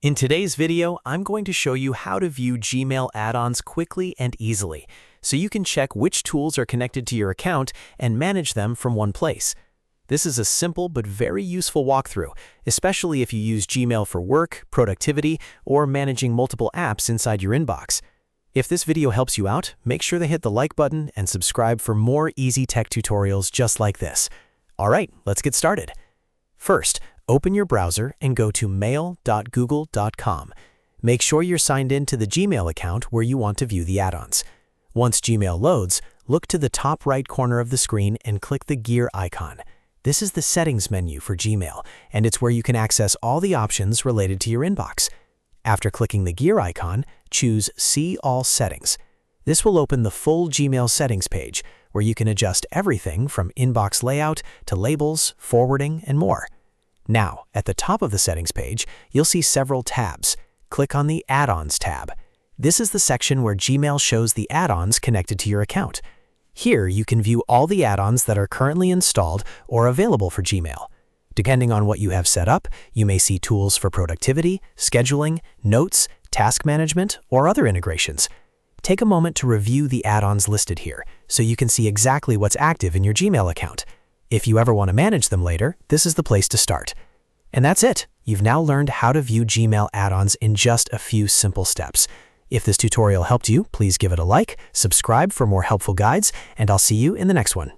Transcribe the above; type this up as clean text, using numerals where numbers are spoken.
In today's video, I'm going to show you how to view Gmail add-ons quickly and easily, so you can check which tools are connected to your account and manage them from one place. This is a simple but very useful walkthrough, especially if you use Gmail for work, productivity, or managing multiple apps inside your inbox. If this video helps you out, make sure to hit the like button and subscribe for more easy tech tutorials just like this. All right, let's get started. First, open your browser and go to mail.google.com. Make sure you're signed in to the Gmail account where you want to view the add-ons. Once Gmail loads, look to the top right corner of the screen and click the gear icon. This is the settings menu for Gmail, and it's where you can access all the options related to your inbox. After clicking the gear icon, choose See All Settings. This will open the full Gmail settings page, where you can adjust everything from inbox layout to labels, forwarding, and more. Now, at the top of the settings page, you'll see several tabs. Click on the Add-ons tab. This is the section where Gmail shows the add-ons connected to your account. Here, you can view all the add-ons that are currently installed or available for Gmail. Depending on what you have set up, you may see tools for productivity, scheduling, notes, task management, or other integrations. Take a moment to review the add-ons listed here, so you can see exactly what's active in your Gmail account. If you ever want to manage them later, this is the place to start. And that's it. You've now learned how to view Gmail add-ons in just a few simple steps. If this tutorial helped you, please give it a like, subscribe for more helpful guides, and I'll see you in the next one.